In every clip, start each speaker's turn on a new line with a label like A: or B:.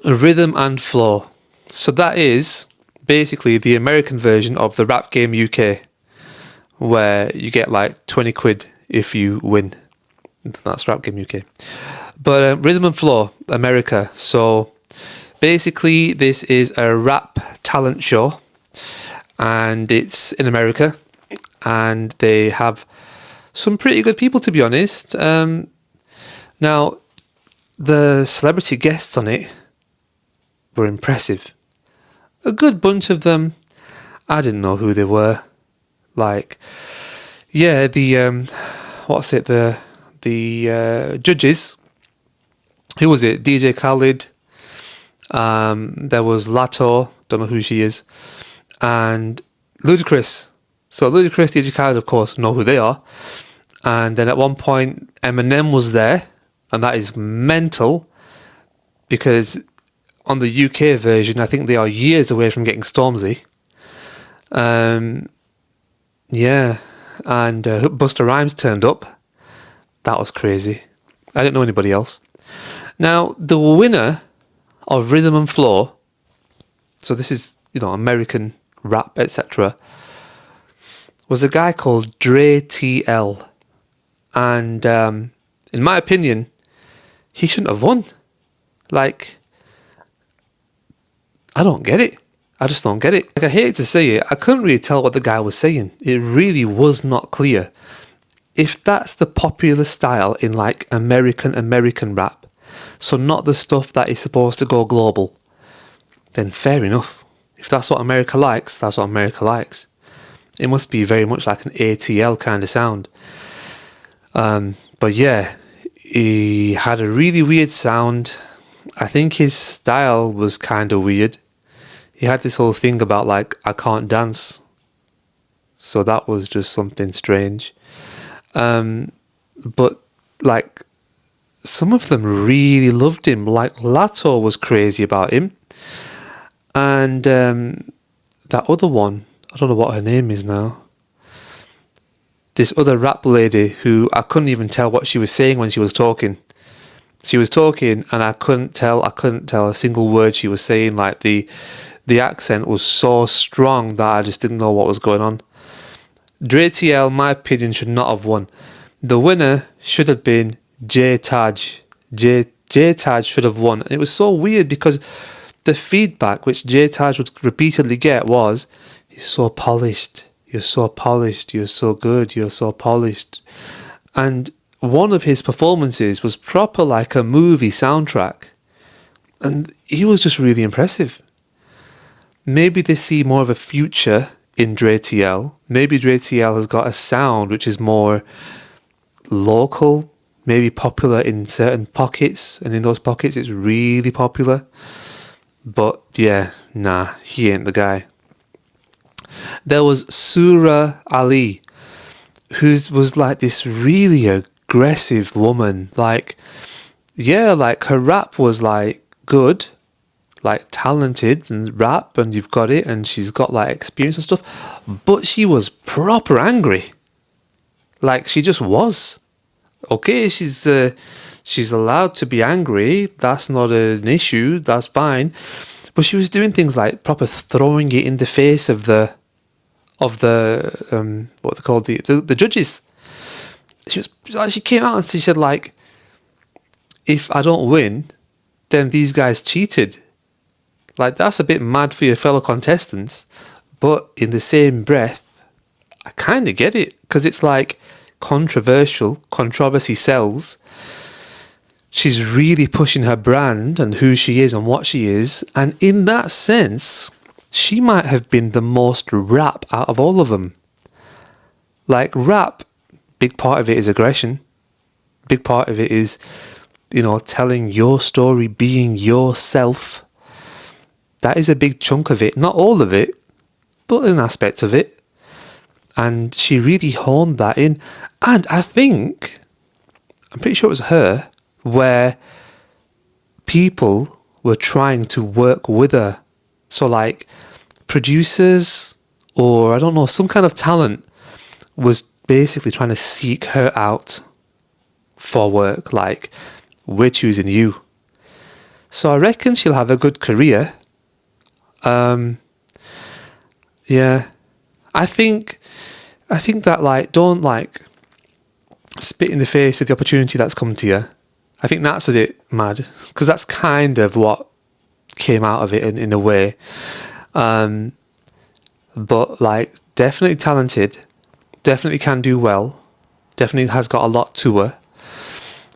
A: Rhythm and Flow. So that is basically the American version of the Rap Game UK, where you get like 20 quid if you win. That's Rap Game UK. But Rhythm and Flow, America. So basically this is a rap talent show, and it's in America, and they have some pretty good people, to be honest. Now, the celebrity guests on it were impressive. A good bunch of them, I didn't know who they were. Like, yeah, the judges. Who was it? DJ Khaled. There was Lato, don't know who she is, and Ludacris. So Ludacris, DJ Khaled, of course, know who they are. And then at one point, Eminem was there, and that is mental, because on the UK version, I think they are years away from getting Stormzy. Yeah, and Busta Rhymes turned up. That was crazy. I didn't know anybody else. Now, the winner of Rhythm and Flow, so this is, American rap, etc., was a guy called Dre TL. And in my opinion, he shouldn't have won. Like, I don't get it. I just don't get it. Like, I hate to say it, I couldn't really tell what the guy was saying. It really was not clear. If that's the popular style in like American rap, so not the stuff that is supposed to go global, then fair enough. If that's what America likes, that's what America likes. It must be very much like an ATL kind of sound. But yeah, he had a really weird sound. I think his style was kind of weird. He had this whole thing about like, I can't dance. So that was just something strange. But like, some of them really loved him. Like Lato was crazy about him. And that other one, I don't know what her name is now. This other rap lady who I couldn't even tell what she was saying when she was talking. She was talking and I couldn't tell a single word she was saying. Like the accent was so strong that I just didn't know what was going on. Dre TL, my opinion, should not have won. The winner should have been J Taj. J Taj should have won. And it was so weird because the feedback which J Taj would repeatedly get was, he's so polished. You're so polished. You're so good. You're so polished. And one of his performances was proper like a movie soundtrack. And he was just really impressive. Maybe they see more of a future in Dre TL. Maybe Dre TL has got a sound which is more local, maybe popular in certain pockets, and in those pockets it's really popular. But yeah, nah, he ain't the guy. There was Surah Ali, who was like this really aggressive woman. Like, yeah, like her rap was like good, like talented and rap, and you've got it, and she's got like experience and stuff, but she was proper angry. Like, she just was. Okay, she's allowed to be angry. That's not an issue. That's fine. But she was doing things like proper throwing it in the face of the what they called the judges. She came out and she said like, if I don't win, then these guys cheated. Like, that's a bit mad for your fellow contestants. But in the same breath, I kind of get it, because it's like controversy sells. She's really pushing her brand and who she is and what she is. And in that sense, she might have been the most rap out of all of them. Like, rap, big part of it is aggression. Big part of it is, telling your story, being yourself. That is a big chunk of it. Not all of it, but an aspect of it. And she really honed that in. And I'm pretty sure it was her, where people were trying to work with her. So like producers or I don't know, some kind of talent was basically trying to seek her out for work. Like, we're choosing you. So I reckon she'll have a good career. Yeah, I think that like don't like spit in the face of the opportunity that's come to you. I think that's a bit mad because that's kind of what came out of it in a way. But like definitely talented, definitely can do well, definitely has got a lot to her.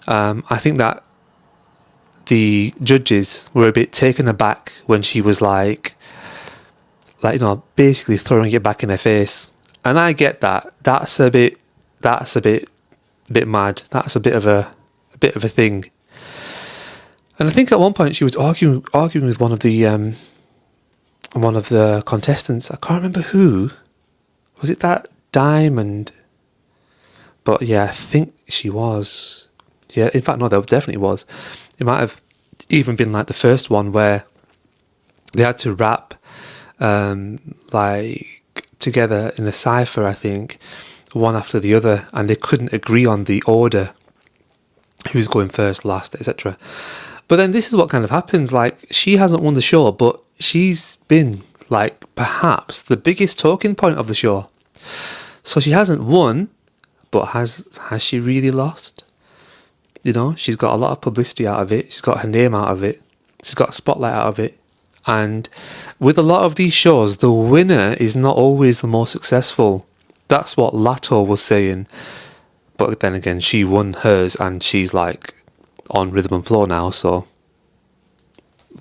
A: I think that the judges were a bit taken aback when she was like basically throwing it back in her face, and I get that. That's a bit mad. That's a bit of a thing. And I think at one point she was arguing with one of the contestants. I can't remember who. Was it that Diamond? But yeah, I think she was. Yeah, in fact, no, there definitely was. It might have even been like the first one where they had to rap like together in a cipher, I think, one after the other, and they couldn't agree on the order, who's going first, last, etc. But then this is what kind of happens. Like, she hasn't won the show, but she's been like perhaps the biggest talking point of the show. So she hasn't won, but has she really lost? You know, she's got a lot of publicity out of it. She's got her name out of it. She's got a spotlight out of it. And with a lot of these shows, the winner is not always the most successful. That's what Lato was saying. But then again, she won hers and she's like on Rhythm and Flow now, so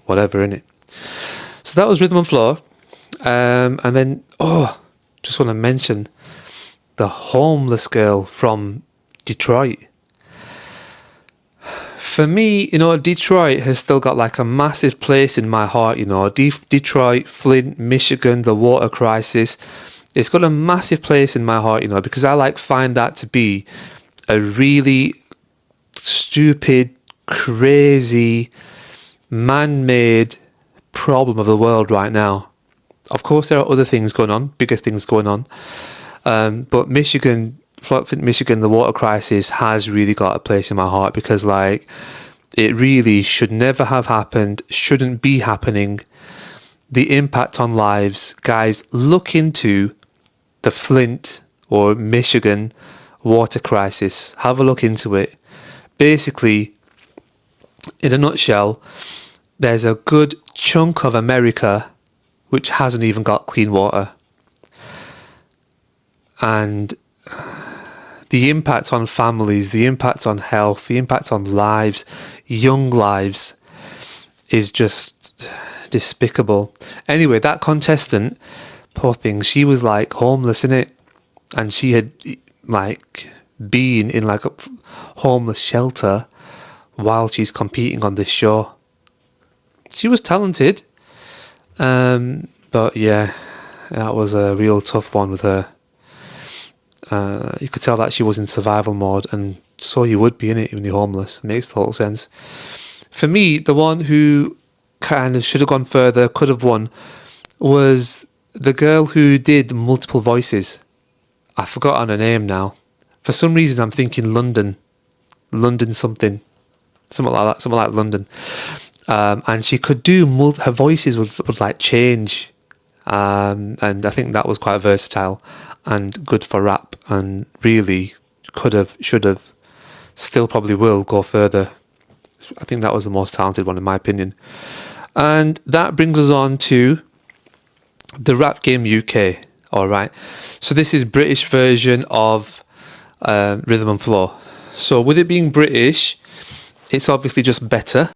A: whatever, innit? So that was Rhythm and Flow. And then, just want to mention the homeless girl from Detroit. For me, you know, Detroit has still got like a massive place in my heart, you know. Detroit, Flint, Michigan, the water crisis. It's got a massive place in my heart, you know, because I like find that to be a really stupid, crazy, man-made problem of the world right now. Of course, there are other things going on, bigger things going on. But Michigan, the water crisis has really got a place in my heart because, like, it really should never have happened, shouldn't be happening. The impact on lives, guys, look into the Flint or Michigan water crisis. Have a look into it. Basically, in a nutshell, there's a good chunk of America which hasn't even got clean water. And the impact on families, the impact on health, the impact on lives, young lives, is just despicable. Anyway, that contestant, poor thing, she was like homeless, innit? And she had like been in like a homeless shelter while she's competing on this show. She was talented, but yeah, that was a real tough one with her. You could tell that she was in survival mode, and so you would be in it when you're homeless. It makes total sense. For me, the one who kind of should have gone further, could have won, was the girl who did multiple voices. I've forgotten her name now. For some reason, I'm thinking London something like London. And she could do her voices would like change. And I think that was quite versatile and good for rap, and really could have, should have, still probably will go further. I think that was the most talented one in my opinion. And that brings us on to the Rap Game UK. Alright, so this is British version of Rhythm and Flow. So with it being British, it's obviously just better.